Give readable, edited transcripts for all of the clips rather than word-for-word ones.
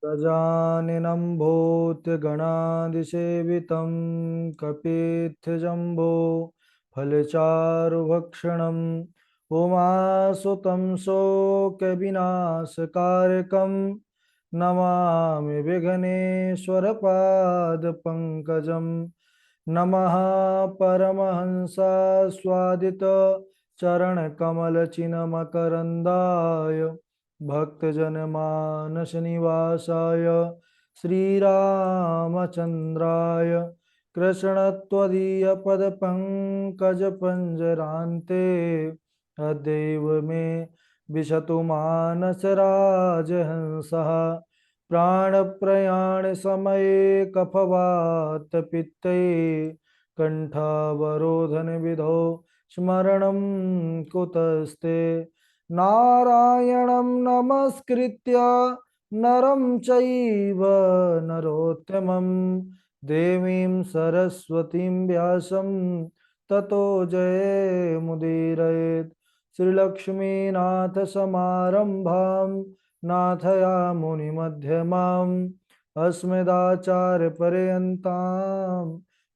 गजाननं भूतगणादिसेवितं कपित्थजम्बो फलचारुभक्षणम् उमासुतं शोकविनाशकारकं नमामि विघ्नेश्वरपादपङ्कजं नमः परमहंसास्वादित चरणकमलचिन्मकरन्दाय भक्तजनमानसनिवासाय श्रीरामचन्द्राय कृष्णत्वदीयपदपङ्कजपञ्जरान्ते अद्यैव मे विशतु मानसराजहंसः प्राणप्रयाणसमये कफवातपित्ते कण्ठावरोधनविधौ स्मरणं कुतस्ते नारायणं नमस्कृत्य नरं चैव नरोत्तमं देवीं सरस्वतीं व्यासं ततो जयमुदीरयेत् श्रीलक्ष्मीनाथसमारम्भां नाथयामुनिमध्यमाम् अस्मदाचार्यपर्यन्तां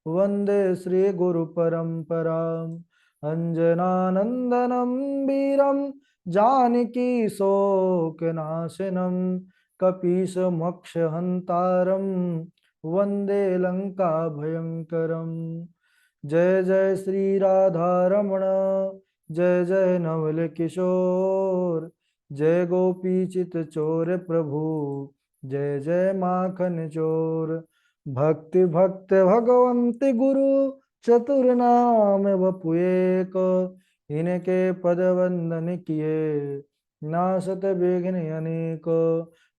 वन्दे श्रीगुरुपरम्पराम् अञ्जनानन्दनं वीरं जानकी शोकनाशनं कपीशमोक्षहन्तारं वन्दे लङ्काभयङ्करम्। जय जय श्री राधा रमण, जय जय नवल किशोर, जय गोपी चित चोर प्रभु, जय जय माखन चोर। भक्ति भक्त भगवंत गुरु चतुर नाम वपु एक, इनके पद वंदन किए नासत विघ्न अनेक।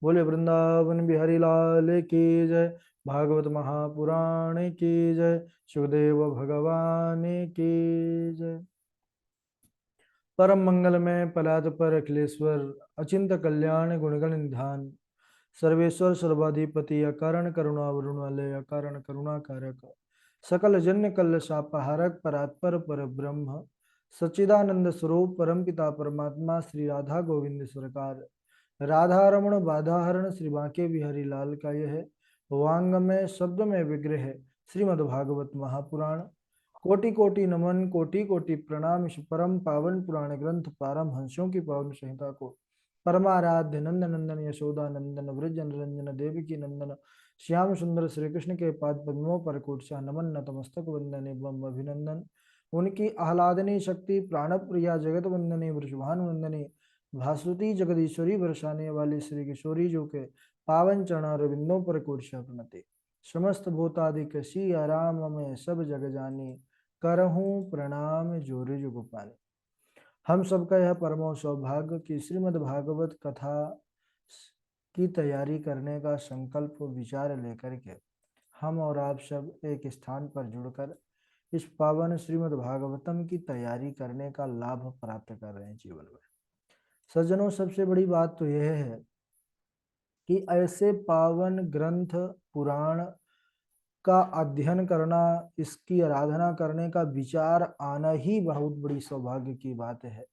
बोले वृंदावन बिहारी लाल की जय, भागवत महापुराण की जय, सुखदेव भगवान की जय। परम मंगल में पलाद पर अखिलेश्वर, अचिंत कल्याण गुणगण निधान, सर्वेश्वर सर्वाधिपति, अकारण करुणा वरुण वाले, अकारण करुणा कारक, सकल जन्य कल शापहारक, परात्पर पर ब्रह्म सच्चिदानंद स्वरूप परम पिता परमात्मा श्री राधा गोविंद सरकार, राधा रमण बाधाहरण श्री बांके बिहारी लाल का यह वांग में शब्द में विग्रह श्रीमद्भागवत महापुराण। कोटि कोटि नमन, कोटि कोटि प्रणाम। इस परम पावन पुराण ग्रंथ पारमहंसों की पावन संहिता को परमाराध्य नंद नंदन यशोदा नंदन व्रज रंजन देवी की नंदन श्याम सुंदर श्री कृष्ण के पाद पद्मों पर कोटसा नमन नतमस्तक वंदन एवं अभिनंदन। उनकी आह्लादनी शक्ति प्राण प्रिया जगत वंदनी वृषभानु वंदनी भास्वती जगदीश्वरी बरसाने वाली श्री किशोरी जो के पावन चरण रविंदों पर कोटसा प्रणति। समस्त भूतादिक सी आराम में सब जग जानी, करहूं प्रणाम जोर जुग पानी। हम सबका यह परमो सौभाग्य कि श्रीमद् भागवत कथा की तैयारी करने का संकल्प विचार लेकर के हम और आप सब एक स्थान पर जुड़कर इस पावन श्रीमद् भागवतम की तैयारी करने का लाभ प्राप्त कर रहे हैं जीवन में। सज्जनों, सबसे बड़ी बात तो यह है कि ऐसे पावन ग्रंथ पुराण का अध्ययन करना, इसकी आराधना करने का विचार आना ही बहुत बड़ी सौभाग्य की बात है।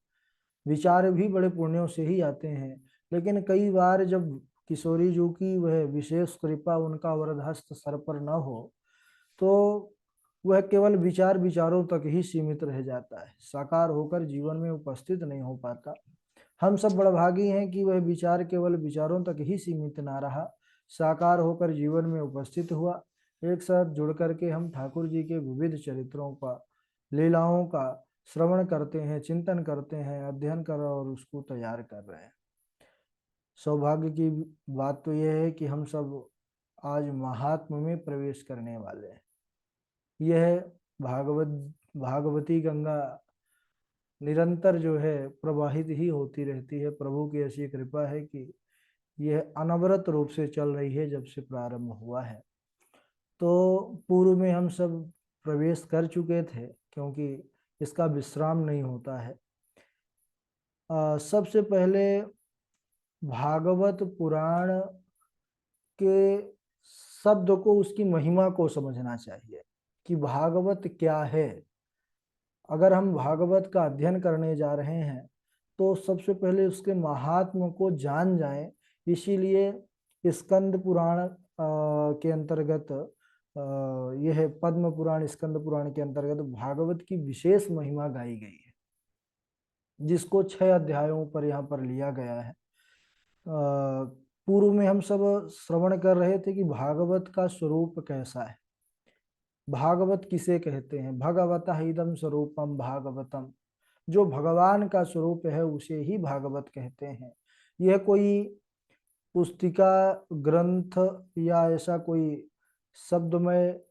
विचार भी बड़े पुण्यों से ही आते हैं, लेकिन कई बार जब किशोरी जी की वह विशेष कृपा, उनका वरदहस्त सर पर न हो तो वह केवल विचारों तक ही सीमित रह जाता है, साकार होकर जीवन में उपस्थित नहीं हो पाता। हम सब बड़भागी हैं कि वह विचार केवल विचारों तक ही सीमित ना रहा, साकार होकर जीवन में उपस्थित हुआ। एक साथ जुड़ करके हम ठाकुर जी के विविध चरित्रों का, लीलाओं का श्रवण करते हैं, चिंतन करते हैं, अध्ययन कर और उसको तैयार कर रहे हैं। सौभाग्य की बात तो यह है कि हम सब आज महात्म में प्रवेश करने वाले हैं। यह भागवती गंगा निरंतर जो है प्रवाहित ही होती रहती है। प्रभु की ऐसी कृपा है कि यह अनवरत रूप से चल रही है जब से प्रारंभ हुआ है। तो पूर्व में हम सब प्रवेश कर चुके थे, क्योंकि इसका विश्राम नहीं होता है। सबसे पहले भागवत पुराण के शब्द को, उसकी महिमा को समझना चाहिए कि भागवत क्या है। अगर हम भागवत का अध्ययन करने जा रहे हैं तो सबसे पहले उसके महात्म को जान जाएं। इसीलिए स्कंद पुराण के अंतर्गत यह पद्म पुराण स्कंद पुराण के अंतर्गत भागवत की विशेष महिमा गाई गई है, जिसको 6 अध्यायों पर यहाँ पर लिया गया है। पूर्व में हम सब श्रवण कर रहे थे कि भागवत का स्वरूप कैसा है, भागवत किसे कहते हैं। भगवतः इदं स्वरूपम भागवतम, जो भगवान का स्वरूप है उसे ही भागवत कहते हैं। यह कोई पुस्तिका ग्रंथ या ऐसा कोई शब्दमय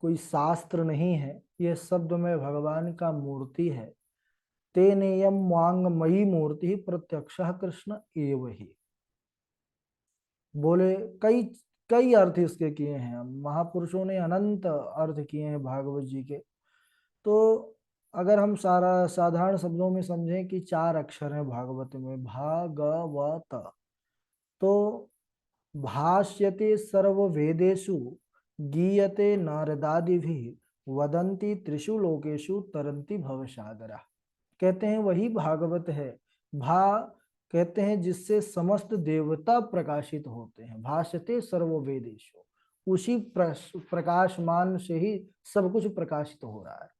कोई शास्त्र नहीं है, यह शब्दमय भगवान का मूर्ति है। तेनेयम वांगमयी मूर्ति प्रत्यक्षः कृष्ण एव ही। बोले कई कई अर्थ इसके किए हैं, महापुरुषों ने अनंत अर्थ किए हैं भागवत जी के। तो अगर हम सारा साधारण शब्दों में समझें कि 4 अक्षर हैं भागवत में, भागवत, तो भाष्यते सर्ववेदेषु गीयते नारदादिभिः वदन्ति त्रिषु लोकेषु तरन्ति भवसागरा। कहते हैं वही भागवत है। भा कहते हैं जिससे समस्त देवता प्रकाशित होते हैं। भाष्यते सर्ववेदेषु, उसी प्रकाशमान से ही सब कुछ प्रकाशित हो रहा है।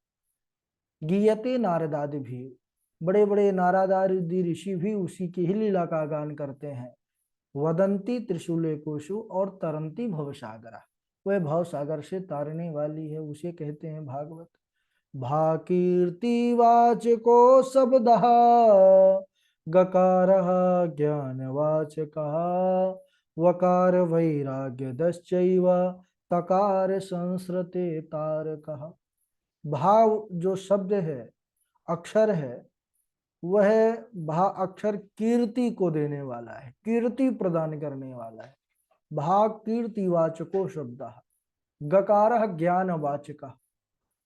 गीयते नारदादि भी, बड़े बड़े नारदादि ऋषि भी उसी की ही लीला का गान करते हैं। वदंती त्रिशूलेकोशु, और तरंती भवसागरा, वह भवसागर से तारने वाली है, उसे कहते हैं भागवत। भाकीर्ति वाचको शब्दः गकारः ज्ञानवाचकः वकार वैराग्यदश्चैव तकार संस्रते तारकः। भाव जो शब्द है, अक्षर है, वह भा अक्षर कीर्ति को देने वाला है, कीर्ति प्रदान करने वाला है। भा कीर्तिवाचको शब्द, गकार ज्ञान वाचक,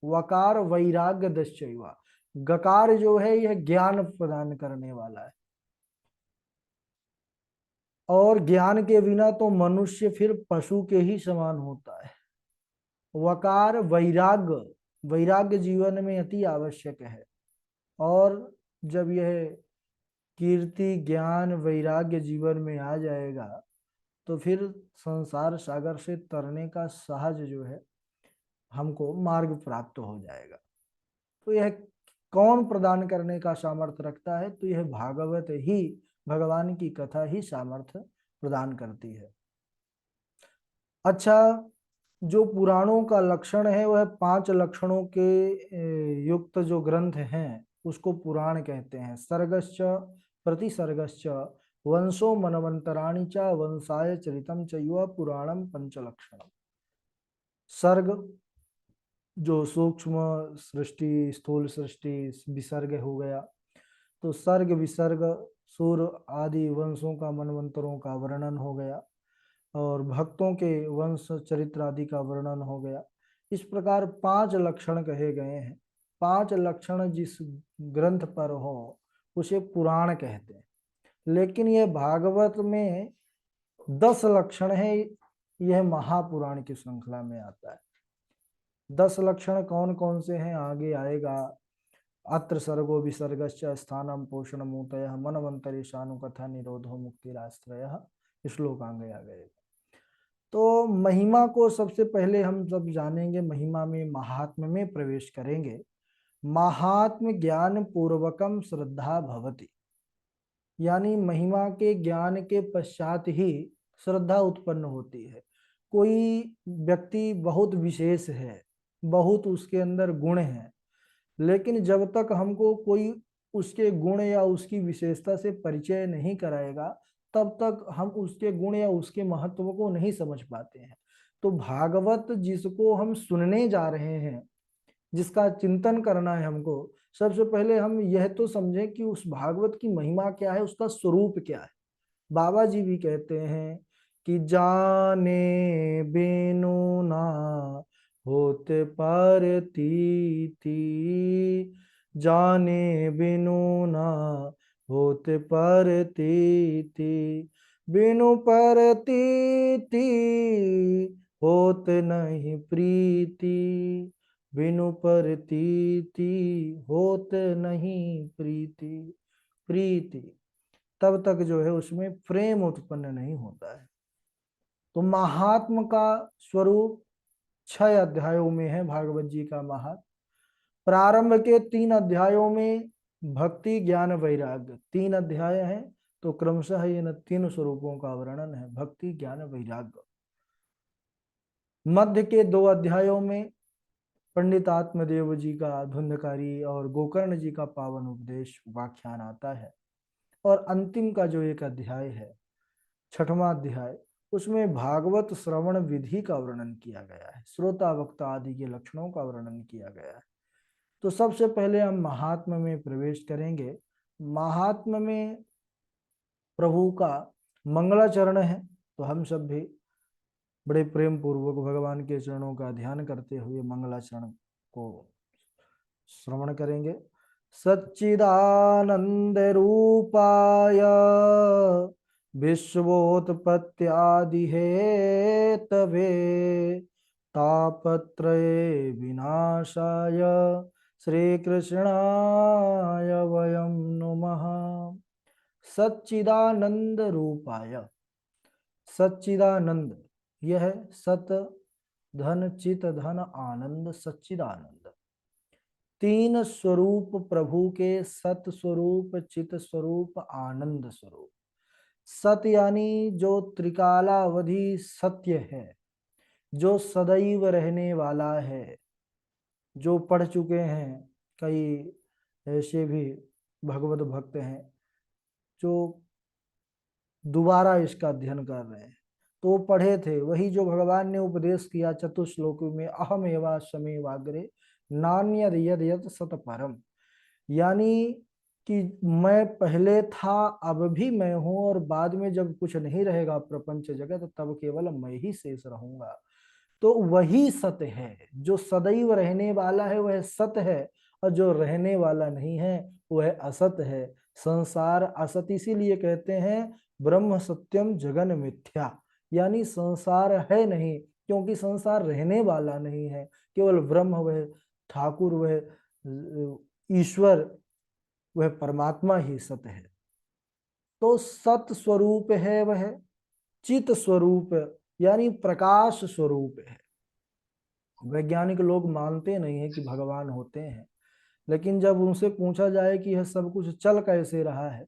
वकार वैराग्य दश्चैव। गकार जो है यह ज्ञान प्रदान करने वाला है, और ज्ञान के बिना तो मनुष्य फिर पशु के ही समान होता है। वकार वैराग्य, वैराग्य जीवन में अति आवश्यक है। और जब यह कीर्ति ज्ञान वैराग्य जीवन में आ जाएगा तो फिर संसार सागर से तरने का सहज जो है हमको मार्ग प्राप्त हो जाएगा। तो यह कौन प्रदान करने का सामर्थ्य रखता है, तो यह भागवत ही, भगवान की कथा ही सामर्थ्य प्रदान करती है। अच्छा, जो पुराणों का लक्षण है वह 5 लक्षणों के युक्त जो ग्रंथ हैं उसको पुराण कहते हैं। सर्गश्च प्रतिसर्गश्च वंशो मनवंतराणि च वंशाय चरितम चैव पुराणम पंचलक्षणम। सर्ग जो सूक्ष्म सृष्टि, स्थूल सृष्टि, विसर्ग हो गया, तो सर्ग विसर्ग सूर आदि वंशों का, मनवंतरों का वर्णन हो गया, और भक्तों के वंश चरित्र आदि का वर्णन हो गया। इस प्रकार 5 लक्षण कहे गए हैं। 5 लक्षण जिस ग्रंथ पर हो उसे पुराण कहते हैं। लेकिन यह भागवत में 10 लक्षण है, यह महापुराण की श्रृंखला में आता है। 10 लक्षण कौन कौन से हैं आगे आएगा। अत्र सर्गो विसर्गश्च स्थानम पोषण मूतयः मनवंतरेशानुकथा निरोधो मुक्तिराश्रयः, श्लोक आगे आ गए। तो महिमा को सबसे पहले हम जब जानेंगे, महिमा में महात्म्य में प्रवेश करेंगे। महात्म्य ज्ञान पूर्वकम श्रद्धा भवति, यानी महिमा के ज्ञान के पश्चात ही श्रद्धा उत्पन्न होती है। कोई व्यक्ति बहुत विशेष है, बहुत उसके अंदर गुण है, लेकिन जब तक हमको कोई उसके गुण या उसकी विशेषता से परिचय नहीं कराएगा तब तक हम उसके गुण या उसके महत्व को नहीं समझ पाते हैं। तो भागवत जिसको हम सुनने जा रहे हैं, जिसका चिंतन करना है हमको, सबसे पहले हम यह तो समझें कि उस भागवत की महिमा क्या है, उसका स्वरूप क्या है। बाबा जी भी कहते हैं कि जाने बिनु ना होते परतीति, जाने बिनु ना होते परतीति, बिनु परतीति होते नहीं प्रीति, बिनु परतीति होते नहीं प्रीति। प्रीति तब तक जो है उसमें प्रेम उत्पन्न नहीं होता है। तो महात्म का स्वरूप 6 अध्यायों में है भागवत जी का महात्म। प्रारंभ के 3 अध्यायों में भक्ति ज्ञान वैराग्य 3 अध्याय हैं, तो क्रमशः इन 3 स्वरूपों का वर्णन है, भक्ति ज्ञान वैराग्य। मध्य के 2 अध्यायों में पंडित आत्मदेव जी का धुंधकारी और गोकर्ण जी का पावन उपदेश व्याख्यान आता है। और अंतिम का जो एक अध्याय है, 6वां अध्याय, उसमें भागवत श्रवण विधि का वर्णन किया गया है, श्रोता वक्ता आदि के लक्षणों का वर्णन किया गया है। तो सबसे पहले हम महात्म में प्रवेश करेंगे। महात्म में प्रभु का मंगलाचरण है, तो हम सब भी बड़े प्रेम पूर्वक भगवान के चरणों का ध्यान करते हुए मंगलाचरण को श्रवण करेंगे। सच्चिदानंद रूपाय विश्वोत्पत्त्यादि हेतवे तापत्रये विनाशाय श्री कृष्णाय वयं नुमः। सच्चिदानंद रूपाय, सच्चिदानंद यह है सत धन चित धन आनंद, सच्चिदानंद 3 स्वरूप प्रभु के, सत स्वरूप, चित स्वरूप, आनंद स्वरूप। सत यानी जो त्रिकालावधि सत्य है, जो सदैव रहने वाला है, जो पढ़ चुके हैं, कई ऐसे भी भगवत भक्त हैं जो दोबारा इसका अध्ययन कर रहे हैं, तो पढ़े थे वही जो भगवान ने उपदेश किया चतुश्लोक में, अहम एवा समे वाग्रे नान्यद यद यद सत परम, यानी कि मैं पहले था, अब भी मैं हूं, और बाद में जब कुछ नहीं रहेगा प्रपंच जगत, तब केवल मैं ही शेष रहूंगा। तो वही सत्य है, जो सदैव रहने वाला है वह सत्य है, और जो रहने वाला नहीं है वह असत है। संसार असत, इसीलिए कहते हैं ब्रह्म सत्यम जगन मिथ्या, यानी संसार है नहीं, क्योंकि संसार रहने वाला नहीं है, केवल ब्रह्म वह ठाकुर, वह ईश्वर, वह परमात्मा ही सत्य है। तो सत स्वरूप है वह, चित स्वरूप यानी प्रकाश स्वरूप है। वैज्ञानिक लोग मानते नहीं है कि भगवान होते हैं, लेकिन जब उनसे पूछा जाए कि यह सब कुछ चल कैसे रहा है,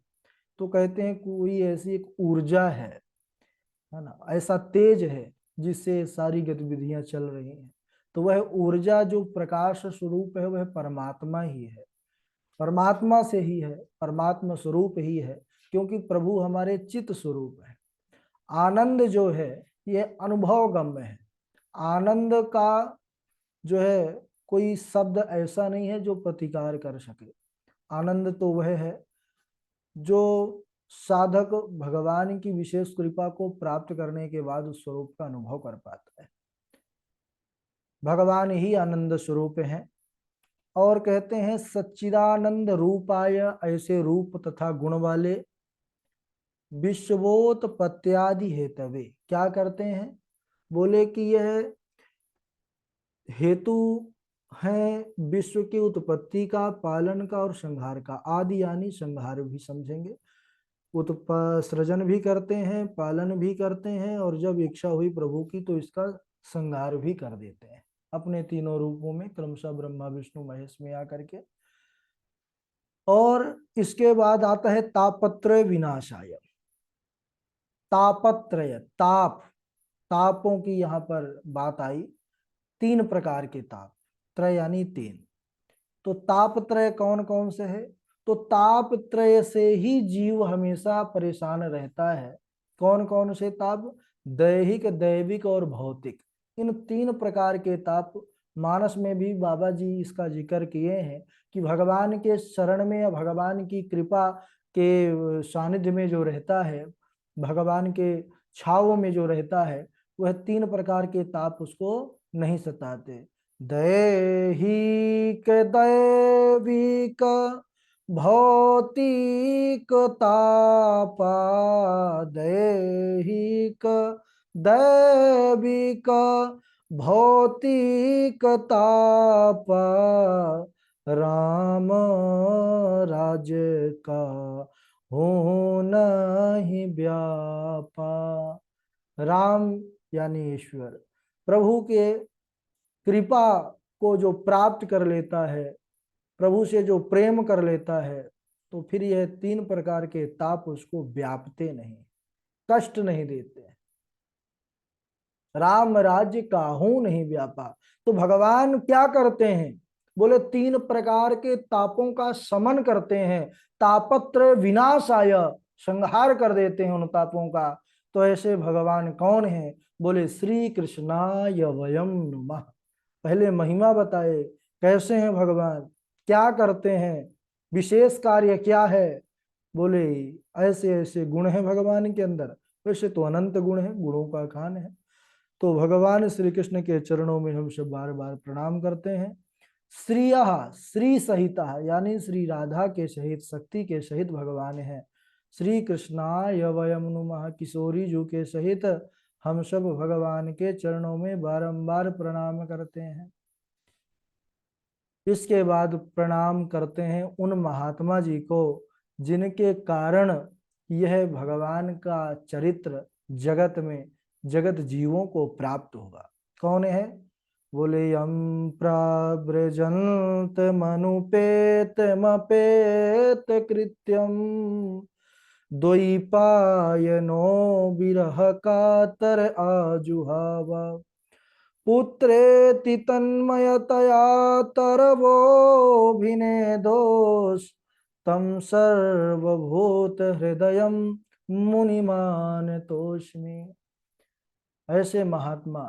तो कहते हैं कोई ऐसी एक ऊर्जा है ना, ऐसा तेज है जिससे सारी गतिविधियां चल रही हैं। तो वह ऊर्जा जो प्रकाश स्वरूप है वह परमात्मा ही है, परमात्मा से ही है, परमात्मा स्वरूप ही है, क्योंकि प्रभु हमारे चित्त स्वरूप है। आनंद जो है यह अनुभव गम्य है। आनंद का जो है कोई शब्द ऐसा नहीं है जो प्रतिकार कर सके। आनंद तो वह है जो साधक भगवान की विशेष कृपा को प्राप्त करने के बाद उस स्वरूप का अनुभव कर पाता है। भगवान ही आनंद स्वरूप हैं। और कहते हैं सच्चिदानंद रूपाय, ऐसे रूप तथा गुण वाले, विश्वोत्पत्त्यादि हेतवे, क्या करते हैं, बोले कि यह हेतु है विश्व की उत्पत्ति का, पालन का और संहार का। आदि यानी संहार भी समझेंगे, सृजन भी करते हैं, पालन भी करते हैं, और जब इच्छा हुई प्रभु की तो इसका संहार भी कर देते हैं अपने तीनों रूपों में, क्रमशः ब्रह्मा विष्णु महेश में आकर के। और इसके बाद आता है तापत्रय विनाशाय। तापत्रय, ताप, तापों की यहाँ पर बात आई, 3 प्रकार के ताप, त्रय यानी 3। तो तापत्रय कौन कौन से है, तो तापत्रय से ही जीव हमेशा परेशान रहता है। कौन कौन से ताप, दैहिक, दैविक और भौतिक, इन 3 प्रकार के ताप। मानस में भी बाबा जी इसका जिक्र किए हैं कि भगवान के शरण में या भगवान की कृपा के सानिध्य में जो रहता है, भगवान के छाव में जो रहता है, वह 3 प्रकार के ताप उसको नहीं सताते। दैहिक, दैविक, भौतिक तापा, दैहिक, दैविक, भौतिक तापा, राम राज्य का हो नहीं व्यापा। राम यानी ईश्वर। प्रभु के कृपा को जो प्राप्त कर लेता है, प्रभु से जो प्रेम कर लेता है, तो फिर यह तीन प्रकार के ताप उसको व्यापते नहीं, कष्ट नहीं देते। राम राज्य काहू नहीं व्यापा। तो भगवान क्या करते हैं? बोले तीन प्रकार के तापों का शमन करते हैं, तापत्र विनाशाय, संहार कर देते हैं उन तापों का। तो ऐसे भगवान कौन है? बोले श्री कृष्णाय वयम नुमः। पहले महिमा बताए, कैसे हैं भगवान, क्या करते हैं, विशेष कार्य क्या है। बोले ऐसे ऐसे गुण हैं भगवान के अंदर। वैसे तो अनंत गुण है, गुणों का खान है। तो भगवान श्री कृष्ण के चरणों में हम सब बार बार प्रणाम करते हैं। श्रिया श्री सहिता, यानी श्री राधा के सहित, शक्ति के सहित भगवान है। श्री कृष्णाय वयम नुमः, किशोरी जी के सहित हम सब भगवान के चरणों में बारंबार प्रणाम करते हैं। इसके बाद प्रणाम करते हैं उन महात्मा जी को जिनके कारण यह भगवान का चरित्र जगत में, जगत जीवों को प्राप्त होगा। कौन है? बोले यम प्रव्रजंत मनुपेत मपेत कृत्यम द्वैपायनो विरह कातर आजुहावा पुत्रेति तन्मयतया तरवोभिनेदोष तं सर्वभूत हृदयं मुनिमानतोऽस्मि। ऐसे महात्मा,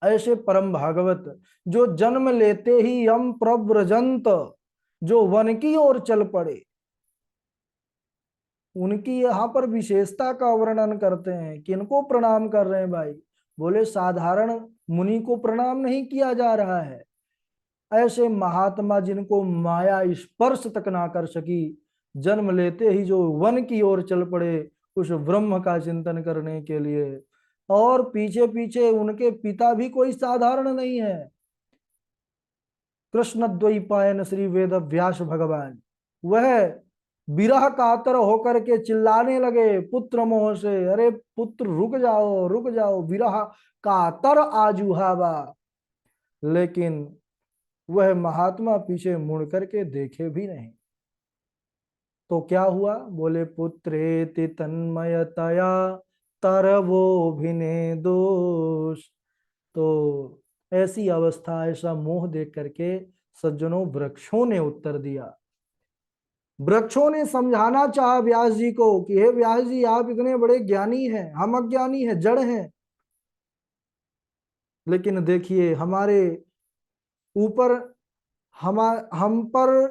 ऐसे परम भागवत जो जन्म लेते ही यम प्रव्रजंत, जो वन की ओर चल पड़े, उनकी यहाँ पर विशेषता का वर्णन करते हैं। किनको प्रणाम कर रहे हैं भाई? बोले साधारण मुनि को प्रणाम नहीं किया जा रहा है, ऐसे महात्मा जिनको माया स्पर्श तक ना कर सकी, जन्म लेते ही जो वन की ओर चल पड़े उस ब्रह्म का चिंतन करने के लिए। और पीछे पीछे उनके पिता भी कोई साधारण नहीं है, कृष्ण द्वैपायन श्री वेद व्यास भगवान। वह विरह कातर होकर के चिल्लाने लगे पुत्र मोह से, अरे पुत्र रुक जाओ रुक जाओ, विरह कातर आजुहावा। लेकिन वह महात्मा पीछे मुड़ करके देखे भी नहीं। तो क्या हुआ? बोले पुत्रेति तन्मयतया तरवो भिने दोष। तो ऐसी अवस्था, ऐसा मोह देख करके सज्जनों वृक्षों ने उत्तर दिया। वृक्षों ने समझाना चाहा व्यास जी को कि हे व्यास जी, आप इतने बड़े ज्ञानी हैं, हम अज्ञानी हैं, जड़ हैं। लेकिन देखिए हमारे ऊपर, हम पर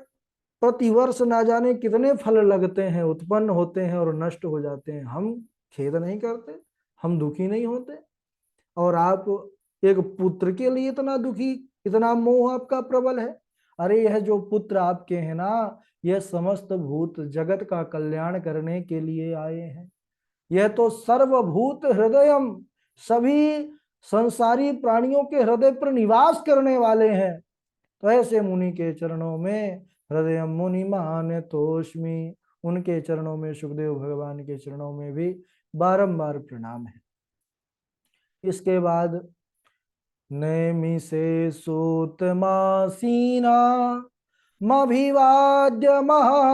प्रतिवर्ष ना जाने कितने फल लगते हैं, उत्पन्न होते हैं और नष्ट हो जाते हैं। हम खेद नहीं करते, हम दुखी नहीं होते, और आप एक पुत्र के लिए इतना दुखी, इतना मोह आपका प्रबल है। अरे यह जो पुत्र आपके हैं ना, यह समस्त भूत जगत का कल्याण करने के लिए आए हैं। यह तो सर्वभूत हृदयम, सभी संसारी प्राणियों के हृदय पर निवास करने वाले हैं। तो ऐसे मुनि के चरणों में हृदय मुनि मान तोष्मी, उनके चरणों में, सुखदेव भगवान के चरणों में भी बारंबार प्रणाम है। इसके बाद नैमि से सूतमासीना मभिवाद्य महामतिम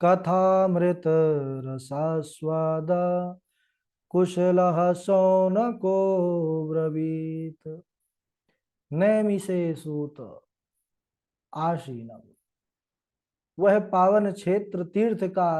कथामृत रसास्वादा कुशलः शौनको ब्रवीत। नैमि से सूत आसीनम, वह पावन क्षेत्र तीर्थ का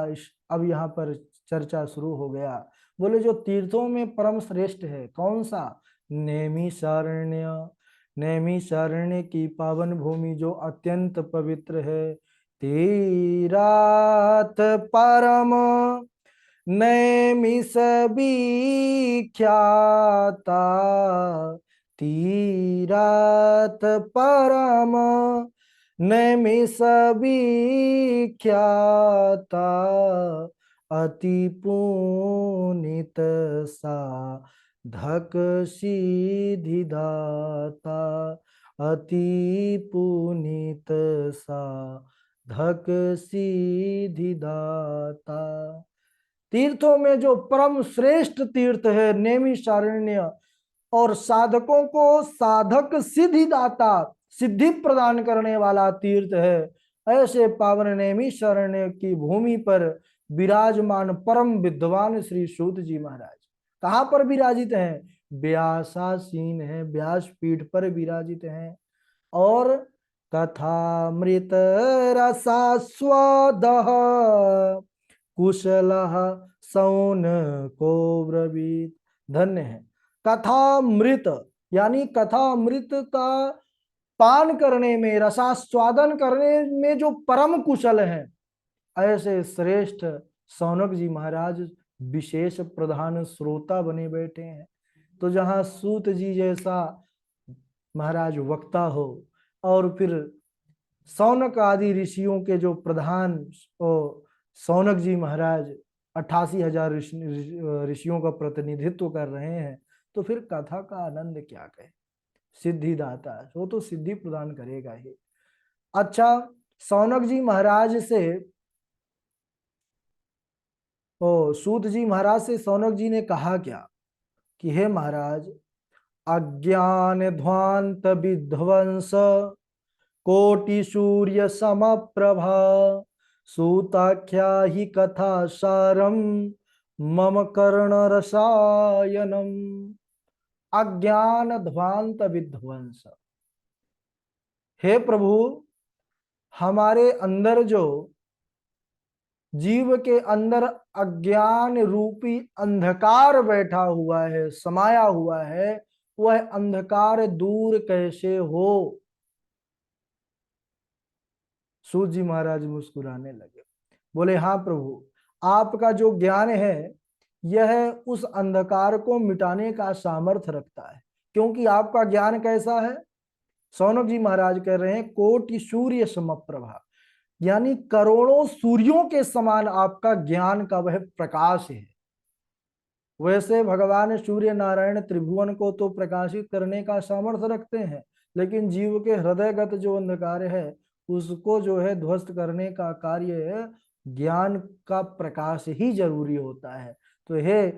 अब यहाँ पर चर्चा शुरू हो गया। बोले जो तीर्थों में परम श्रेष्ठ है कौन सा? नैमिषारण्य। नैमिषारण्य की पावन भूमि जो अत्यंत पवित्र है। तीराथ परम नैमिष विख्याता, तीराथ परम नैमिष विख्याता, अति पुनीत साधक सिद्धिदाता, अति पुनीत साधक सिद्धिदाता। तीर्थों में जो परम श्रेष्ठ तीर्थ है नैमिषारण्य, और साधकों को साधक सिद्धि दाता, सिद्धि प्रदान करने वाला तीर्थ है, ऐसे पावन नैमिषारण्य की भूमि पर विराजमान परम विद्वान श्री सूत जी महाराज कहाँ पर विराजित हैं? व्यासासीन है, व्यासपीठ पर विराजित हैं। और कथामृत रसास्वाद कुशल सौन को ब्रवीत। धन्य है कथामृत, यानी कथामृत का पान करने में, रसास्वादन करने में जो परम कुशल हैं, ऐसे श्रेष्ठ सौनक जी महाराज विशेष प्रधान श्रोता बने बैठे हैं। तो जहां सूत जी जैसा महाराज वक्ता हो, और फिर सौनक आदि ऋषियों के जो प्रधान सौनक जी महाराज 88,000 ऋषियों का प्रतिनिधित्व कर रहे हैं, तो फिर कथा का आनंद क्या कहे। सिद्धिदाता वो तो सिद्धि प्रदान करेगा ही। अच्छा, सौनक जी महाराज से सूत जी महाराज से सौनक जी ने कहा क्या कि हे महाराज, अज्ञान ध्वांत विध्वंस कोटि सूर्य समप्रभा सूताख्या ही कथा सारम मम कर्ण रसायनम। अज्ञान ध्वांत विध्वंस, हे प्रभु, हमारे अंदर जो जीव के अंदर अज्ञान रूपी अंधकार बैठा हुआ है, समाया हुआ है, वह अंधकार दूर कैसे हो? सूत जी महाराज मुस्कुराने लगे, बोले हाँ प्रभु, आपका जो ज्ञान है यह उस अंधकार को मिटाने का सामर्थ्य रखता है। क्योंकि आपका ज्ञान कैसा है? सौनक जी महाराज कह रहे हैं कोटि सूर्य समप्रभा, यानी करोड़ों सूर्यों के समान आपका ज्ञान का वह प्रकाश है। वैसे भगवान सूर्य नारायण त्रिभुवन को तो प्रकाशित करने का सामर्थ्य रखते हैं, लेकिन जीव के हृदयगत जो अंधकार है उसको जो है ध्वस्त करने का कार्य ज्ञान का प्रकाश ही जरूरी होता है। तो हे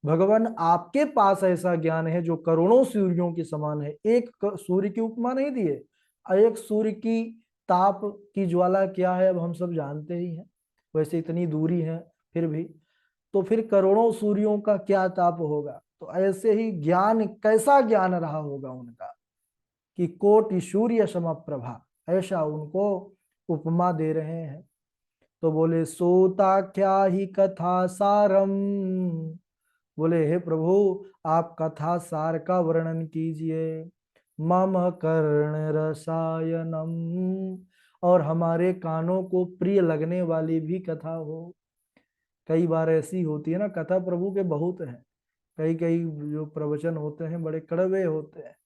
भगवान, आपके पास ऐसा ज्ञान है जो करोड़ों सूर्यों के समान है। एक सूर्य की उपमा नहीं दिए, एक सूर्य की ताप की ज्वाला क्या है अब हम सब जानते ही हैं, वैसे इतनी दूरी है फिर भी, तो फिर करोड़ों सूर्यों का क्या ताप होगा। तो ऐसे ही ज्ञान, कैसा ज्ञान रहा होगा उनका कि कोटि सूर्य समप्रभा, ऐसा उनको उपमा दे रहे हैं। तो बोले सोताख्या ही कथा सारम, बोले हे प्रभु, आप कथा सार का वर्णन कीजिए। मम कर्ण रसायनम, और हमारे कानों को प्रिय लगने वाली भी कथा हो। कई बार ऐसी होती है ना, कथा प्रभु के बहुत हैं, कई कई जो प्रवचन होते हैं बड़े कड़वे होते हैं,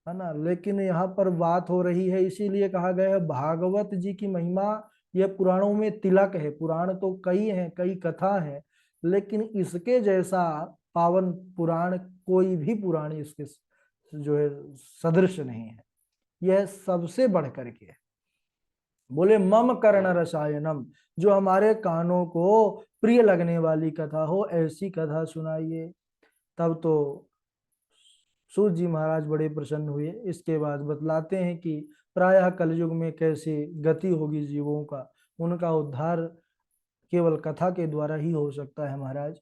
है ना, लेकिन यहाँ पर बात हो रही है, इसीलिए कहा गया है भागवत जी की महिमा। यह पुराणों में तिलक है, पुराण तो कई हैं, कई कथा है, लेकिन इसके जैसा पावन पुराण कोई भी पुराण इसके जो है सदृश नहीं है, यह सबसे बढ़ करके है। बोले मम कर्ण रसायनम, जो हमारे कानों को प्रिय लगने वाली कथा हो, ऐसी कथा सुनाइए। तब तो सूत जी महाराज बड़े प्रसन्न हुए। इसके बाद बतलाते हैं कि प्रायः कलयुग में कैसे गति होगी जीवों का, उनका उद्धार केवल कथा के द्वारा ही हो सकता है महाराज।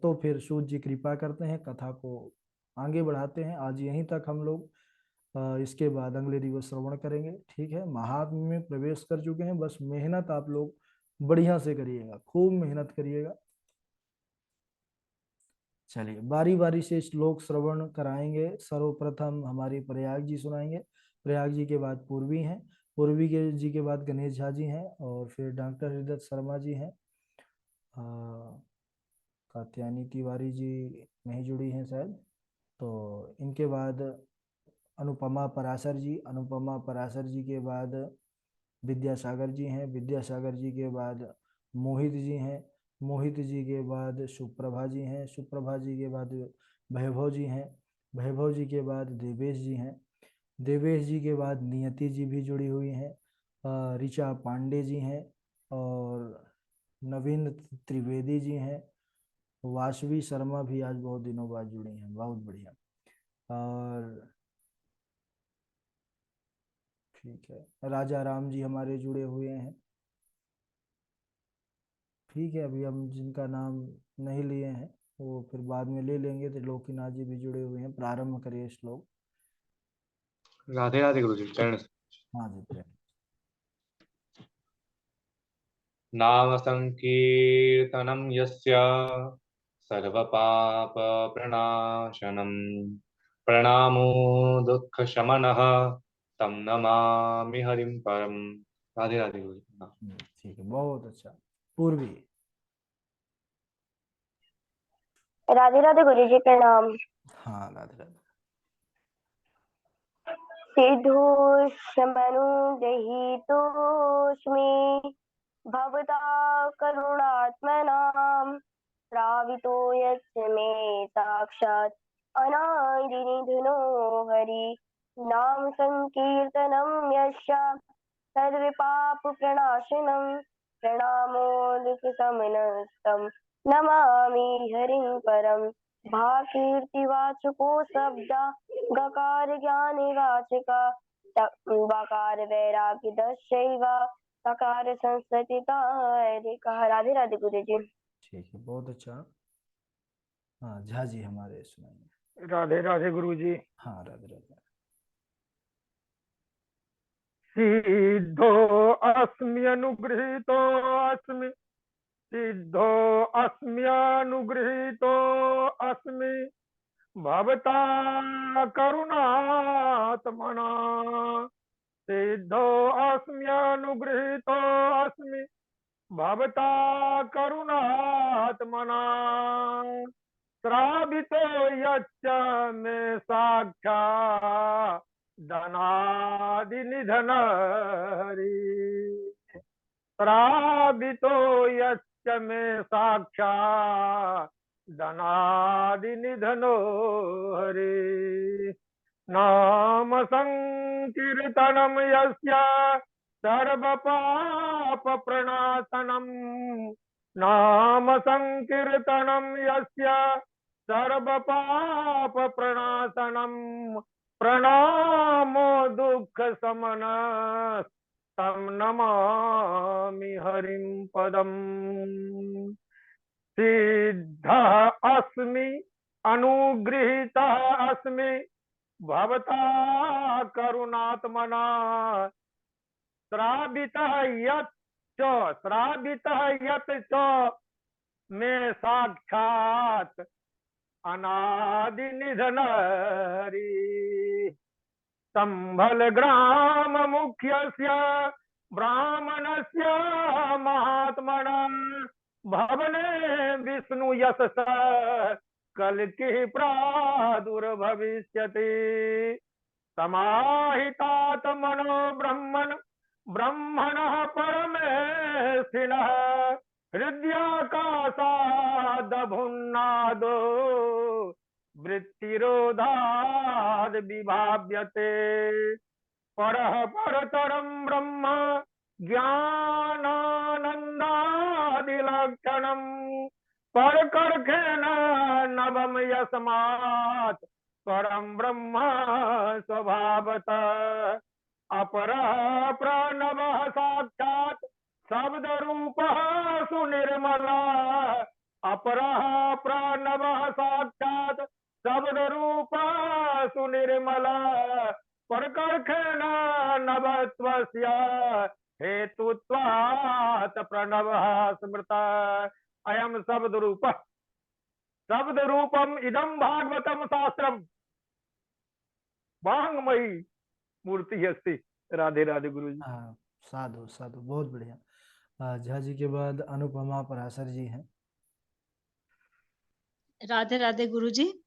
तो फिर सूत जी कृपा करते हैं, कथा को आगे बढ़ाते हैं। आज यहीं तक हम लोग, इसके बाद अगले दिवस श्रवण करेंगे। ठीक है, महात्म्य में प्रवेश कर चुके हैं, बस मेहनत आप लोग बढ़िया से करिएगा, खूब मेहनत करिएगा। चलिए बारी बारी से श्लोक श्रवण कराएंगे। सर्वप्रथम हमारी प्रयाग जी सुनाएंगे, प्रयाग जी के बाद पूर्वी हैं, पूर्वी के जी के बाद गणेश झा जी हैं, और फिर डॉक्टर हृदय शर्मा जी हैं, कात्यायनी तिवारी जी नहीं जुड़ी हैं शायद, तो इनके बाद अनुपमा पराशर जी, अनुपमा पराशर जी के बाद विद्यासागर जी हैं, विद्यासागर जी के बाद मोहित जी हैं, मोहित जी के बाद सुप्रभा जी हैं, सुप्रभा जी के बाद वैभव जी हैं, वैभव जी के बाद देवेश जी हैं, देवेश जी के बाद नियति जी भी जुड़ी हुई हैं, ऋचा पांडे जी हैं, और नवीन त्रिवेदी जी हैं। वाशवी शर्मा भी आज बहुत दिनों बाद जुड़ी हैं, बहुत बढ़िया। और ठीक है, राजा राम जी हमारे जुड़े हुए हैं। ठीक है, अभी हम जिनका नाम नहीं लिए हैं वो फिर बाद में ले लेंगे। त्रिलोकीनाथ जी भी जुड़े हुए हैं। प्रारंभ करिए श्लोक। राधे राधे गुरु जी, चरण। हाँ जी, प्रेम। नाम संकीर्तनं यस्य सर्वपापप्रणाशनं प्रणामो दुःखशमनः तं नमामि हरिं परम। राधे राधे गुरु जी। हाँ। ठीक है, बहुत अच्छा। पूर्वी। राधे राधे गुरु जी, प्रणाम। हाँ, राधे राधे। सिद्धोष्मनुगृहीतोऽस्मि भवता करुणात्मनां श्रावितो यस्य मे साक्षात् अनादिनिधनो हरि। नाम संकीर्तनं यस्य सर्वपापप्रणाशनं प्रणामो दुःखशमनस्तं नमामि हरिं परम्। भाकीर्तिवाचको शब्दा गकार ज्ञानवाचका वकार वैराग्यदशैव सकार संस्कृतिका। राधे राधे गुरु जी। ठीक है, बहुत अच्छा। हाँ, झा जी हमारे सुनाइए। राधे राधे गुरु जी। हाँ, राधे राधे। सिद्धो अस्म्यनुगृहीतो अस्मि, सिद्धो अस्म्यनुगृहीतो अस्मि भवता करुणात्मना। सिद्धो अस्म्यनुगृहीतो अस्मि भवता करुणात्मना। श्रावितो यच्च मे साक्षात् धनादिनिधन हरि। श्रावितो यच्च मे साक्षात् धनादिनिधनो हरि। नाम संकीर्तनं यस्य सर्वपापप्रणाशनं, नाम संकीर्तनं यस्य सर्वपापप्रणाशनं प्रणामो दुःखशमनः तं नमामि हरिं पदम्। सिद्धः अस्मि अनुगृहीतः अस्मि भवता करुणात्मना। श्रावितः यत् च, श्रावितः यत् च मे साक्षात् अनादिनिधन हरि। संभल ग्राम मुख्यस्य ब्राह्मणस्य महात्मनः भवने विष्णु यशस कल्किः प्रादुर्भविष्यति। समाहितात मनो ब्रह्मन् ब्रह्मणः परमेष्ठिनः हृदयाकाशादभुन्नादो वृत्तिरोधाद् विभाव्यते। परः परतरं ब्रह्म ज्ञानानन्दादिलक्षणम् परकर्षेण नवम यस्मात् परं ब्रह्म स्वभावतः। अपरः प्रणवः साक्षात् शब्दरूपः सुनिर्मलः। अपरः प्रणवः साक्षात् शब्दरूपः सुनिर्मलः परकर्षेण नवत्वस्य हेतुत्वात् प्रणवः स्मृतः। अयं शब्दरूपः, शब्दरूपम् इदं भागवतं शास्त्रम् वाङ्मयी मूर्ति अस्ति। राधे राधे गुरु जी। हाँ, साधु साधु, बहुत बढ़िया। झा जी के बाद अनुपमा पराशर जी हैं। राधे राधे गुरु जी।